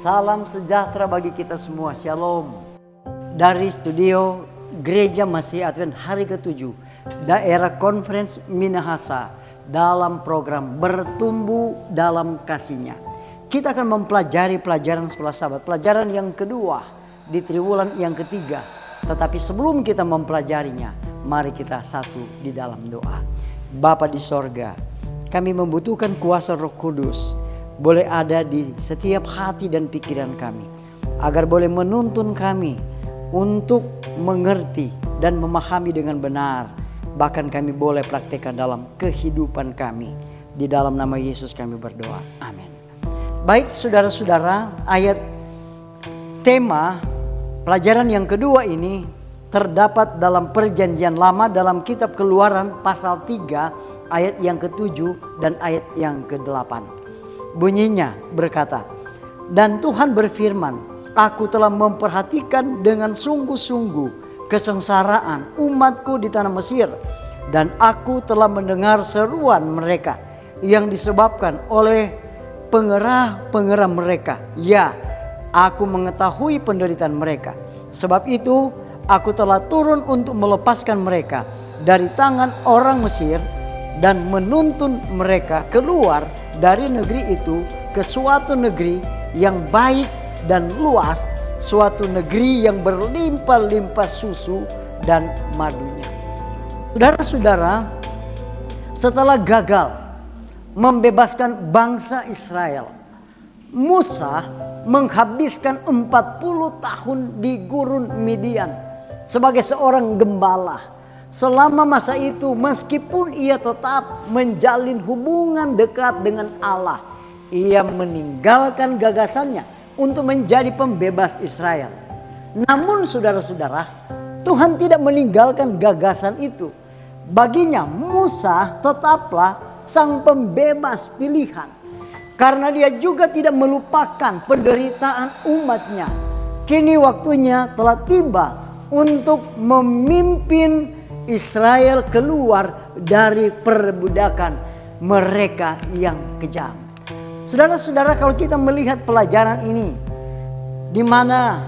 Salam sejahtera bagi kita semua, Shalom. Dari studio Gereja Masih Advent hari ke-7, Daerah Conference Minahasa, dalam program Bertumbuh dalam Kasih-Nya. Kita akan mempelajari pelajaran sekolah Sabat, pelajaran yang kedua di triwulan yang ketiga. Tetapi sebelum kita mempelajarinya, mari kita satu di dalam doa. Bapa di sorga, kami membutuhkan kuasa Roh Kudus boleh ada di setiap hati dan pikiran kami, agar boleh menuntun kami untuk mengerti dan memahami dengan benar. Bahkan kami boleh praktekkan dalam kehidupan kami. Di dalam nama Yesus kami berdoa. Amin. Baik saudara-saudara, ayat tema pelajaran yang kedua ini terdapat dalam Perjanjian Lama dalam kitab Keluaran pasal 3 ayat yang ke-7 dan ayat yang ke-8. Bunyinya berkata, "Dan Tuhan berfirman, Aku telah memperhatikan dengan sungguh-sungguh kesengsaraan umatku di tanah Mesir, dan aku telah mendengar seruan mereka yang disebabkan oleh pengerah-pengerah mereka. Ya, aku mengetahui penderitaan mereka. Sebab itu aku telah turun untuk melepaskan mereka dari tangan orang Mesir dan menuntun mereka keluar dari negeri itu ke suatu negeri yang baik dan luas, suatu negeri yang berlimpah-limpah susu dan madunya." Saudara-saudara, setelah gagal membebaskan bangsa Israel, Musa menghabiskan 40 tahun di gurun Midian sebagai seorang gembala. Selama masa itu, meskipun ia tetap menjalin hubungan dekat dengan Allah, ia meninggalkan gagasannya untuk menjadi pembebas Israel. Namun saudara-saudara, Tuhan tidak meninggalkan gagasan itu. Baginya Musa tetaplah sang pembebas pilihan, karena dia juga tidak melupakan penderitaan umatnya. Kini waktunya telah tiba untuk memimpin Israel keluar dari perbudakan mereka yang kejam. Saudara-saudara, kalau kita melihat pelajaran ini, di mana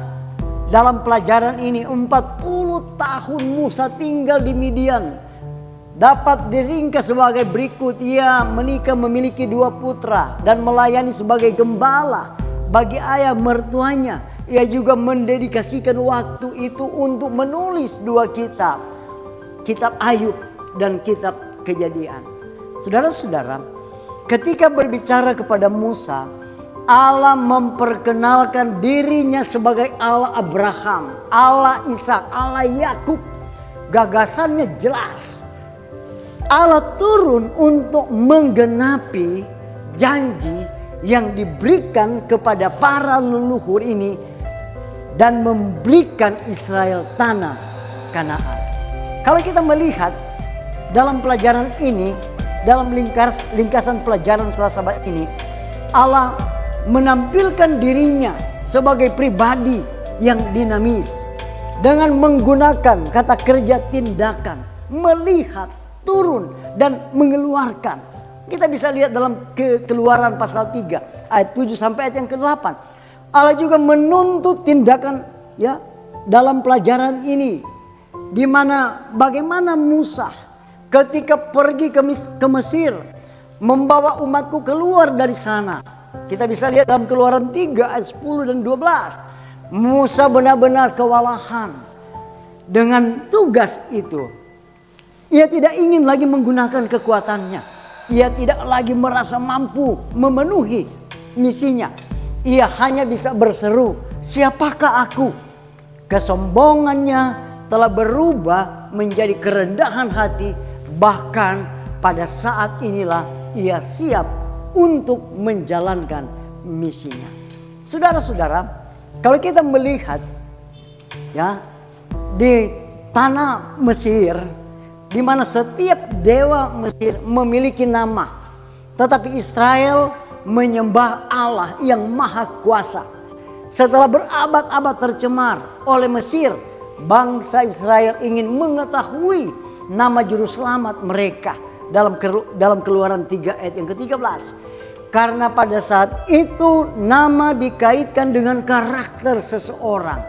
dalam pelajaran ini 40 tahun Musa tinggal di Midian, dapat diringkas sebagai berikut. Ia menikah, memiliki 2 putra dan melayani sebagai gembala bagi ayah mertuanya. Ia juga mendedikasikan waktu itu untuk menulis 2 kitab, kitab Ayub dan kitab Kejadian. Saudara-saudara, ketika berbicara kepada Musa, Allah memperkenalkan dirinya sebagai Allah Abraham, Allah Ishak, Allah Yakub. Gagasannya jelas. Allah turun untuk menggenapi janji yang diberikan kepada para leluhur ini dan memberikan Israel tanah Kanaan. Kalau kita melihat dalam pelajaran ini, dalam lingkasan pelajaran sekolah Sabat ini, Allah menampilkan dirinya sebagai pribadi yang dinamis dengan menggunakan kata kerja tindakan, melihat, turun dan mengeluarkan. Kita bisa lihat dalam Keluaran pasal 3 ayat 7 sampai ayat yang ke-8. Allah juga menuntut tindakan ya dalam pelajaran ini, di mana bagaimana Musa ketika pergi ke Mesir membawa umatku keluar dari sana. Kita bisa lihat dalam Keluaran 3 ayat 10 dan 12. Musa benar-benar kewalahan dengan tugas itu. Ia tidak ingin lagi menggunakan kekuatannya. Ia tidak lagi merasa mampu memenuhi misinya. Ia hanya bisa berseru, "Siapakah aku?" Kesombongannya telah berubah menjadi kerendahan hati. Bahkan pada saat inilah ia siap untuk menjalankan misinya. Saudara-saudara, kalau kita melihat ya di tanah Mesir, di mana setiap dewa Mesir memiliki nama, tetapi Israel menyembah Allah yang maha kuasa. Setelah berabad-abad tercemar oleh Mesir, bangsa Israel ingin mengetahui nama juru selamat mereka, dalam Keluaran 3 ayat yang ke-13. Karena pada saat itu nama dikaitkan dengan karakter seseorang,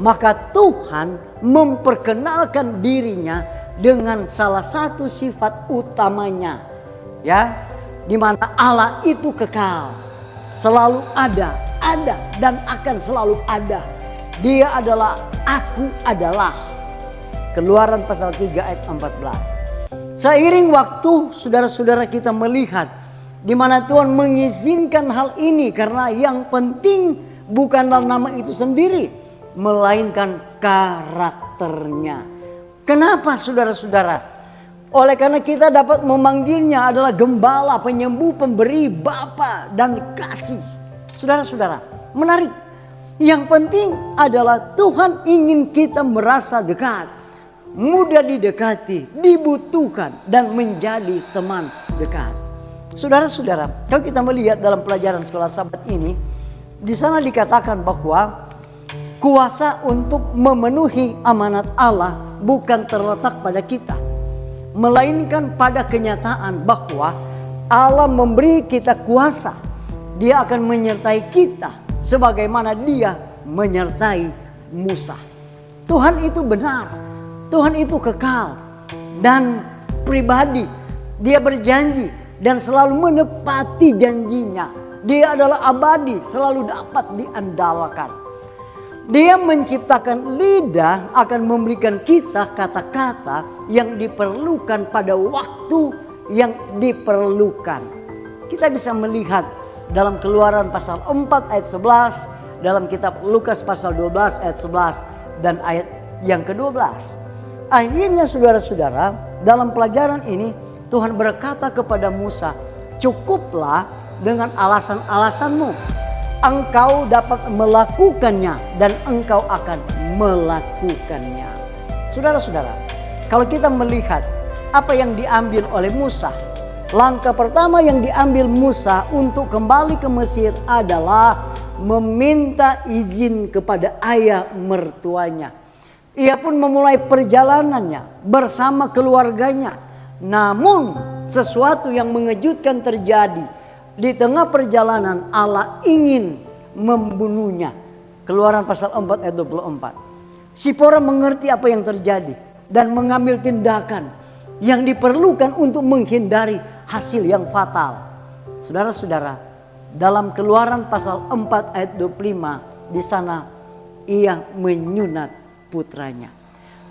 maka Tuhan memperkenalkan dirinya dengan salah satu sifat utamanya, ya, di mana Allah itu kekal, selalu ada dan akan selalu ada. Dia adalah aku adalah. Keluaran pasal 3 ayat 14. Seiring waktu saudara-saudara kita melihat di mana Tuhan mengizinkan hal ini, karena yang penting bukanlah nama itu sendiri, melainkan karakternya. Kenapa saudara-saudara? Oleh karena kita dapat memanggilnya adalah gembala, penyembuh, pemberi, bapa, dan kasih. Saudara-saudara, menarik. Yang penting adalah Tuhan ingin kita merasa dekat, mudah didekati, dibutuhkan, dan menjadi teman dekat. Saudara-saudara, kalau kita melihat dalam pelajaran sekolah Sabat ini, di sana dikatakan bahwa kuasa untuk memenuhi amanat Allah bukan terletak pada kita, melainkan pada kenyataan bahwa Allah memberi kita kuasa. Dia akan menyertai kita sebagaimana Dia menyertai Musa. Tuhan itu benar, Tuhan itu kekal dan pribadi. Dia berjanji dan selalu menepati janjinya. Dia adalah abadi, selalu dapat diandalkan. Dia menciptakan lidah akan memberikan kita kata-kata yang diperlukan pada waktu yang diperlukan. Kita bisa melihat dalam Keluaran pasal 4 ayat 11, dalam kitab Lukas pasal 12 ayat 11 dan ayat yang ke-12. Akhirnya saudara-saudara, dalam pelajaran ini Tuhan berkata kepada Musa, cukuplah dengan alasan-alasanmu. Engkau dapat melakukannya dan engkau akan melakukannya. Saudara-saudara, kalau kita melihat apa yang diambil oleh Musa, langkah pertama yang diambil Musa untuk kembali ke Mesir adalah meminta izin kepada ayah mertuanya. Ia pun memulai perjalanannya bersama keluarganya. Namun sesuatu yang mengejutkan terjadi. Di tengah perjalanan Allah ingin membunuhnya. Keluaran pasal 4 ayat 24. Sipora mengerti apa yang terjadi dan mengambil tindakan yang diperlukan untuk menghindari hasil yang fatal. Saudara-saudara, dalam Keluaran pasal 4 ayat 25, di sana ia menyunat putranya.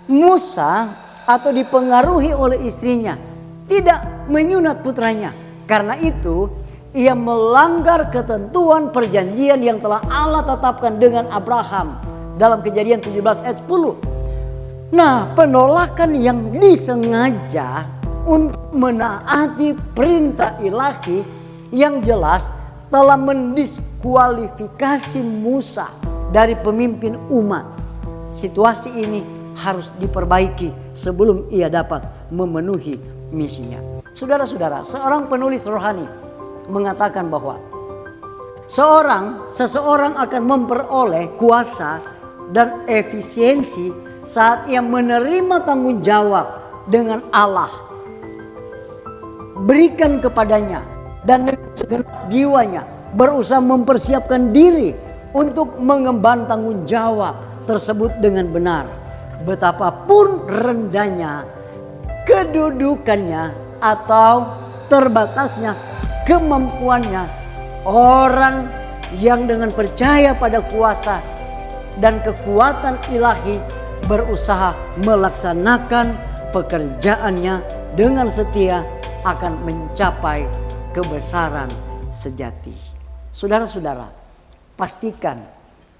Musa atau dipengaruhi oleh istrinya tidak menyunat putranya. Karena itu ia melanggar ketentuan perjanjian yang telah Allah tetapkan dengan Abraham dalam Kejadian 17 ayat 10. Nah, penolakan yang disengaja untuk menaati perintah ilahi yang jelas telah mendiskualifikasi Musa dari pemimpin umat. Situasi ini harus diperbaiki sebelum ia dapat memenuhi misinya. Saudara-saudara, seorang penulis rohani mengatakan bahwa seseorang akan memperoleh kuasa dan efisiensi saat ia menerima tanggung jawab dengan Allah berikan kepadanya dan dengan segenap jiwanya berusaha mempersiapkan diri untuk mengemban tanggung jawab tersebut dengan benar. Betapapun rendahnya kedudukannya atau terbatasnya kemampuannya, orang yang dengan percaya pada kuasa dan kekuatan ilahi berusaha melaksanakan pekerjaannya dengan setia akan mencapai kebesaran sejati. Saudara-saudara, pastikan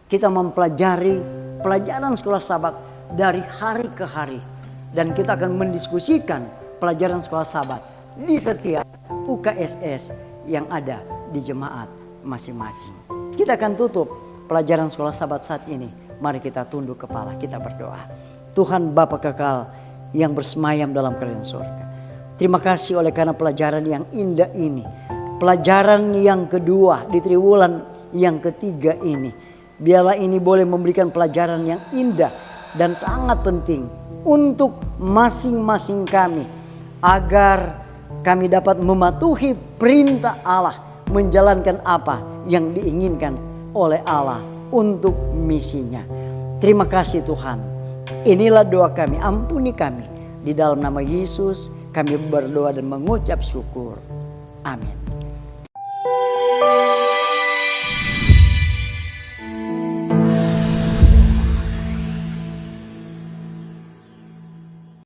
kita mempelajari pelajaran sekolah Sabat dari hari ke hari. Dan kita akan mendiskusikan pelajaran sekolah Sabat di setiap UKSS yang ada di jemaat masing-masing. Kita akan tutup pelajaran sekolah Sabat saat ini. Mari kita tunduk kepala, kita berdoa. Tuhan Bapa kekal yang bersemayam dalam kerajaan surga, terima kasih oleh karena pelajaran yang indah ini. Pelajaran yang kedua di triwulan yang ketiga ini. Biarlah ini boleh memberikan pelajaran yang indah dan sangat penting untuk masing-masing kami. Agar kami dapat mematuhi perintah Allah, menjalankan apa yang diinginkan oleh Allah untuk misinya. Terima kasih Tuhan. Inilah doa kami, ampuni kami. Di dalam nama Yesus kami berdoa dan mengucap syukur. Amin.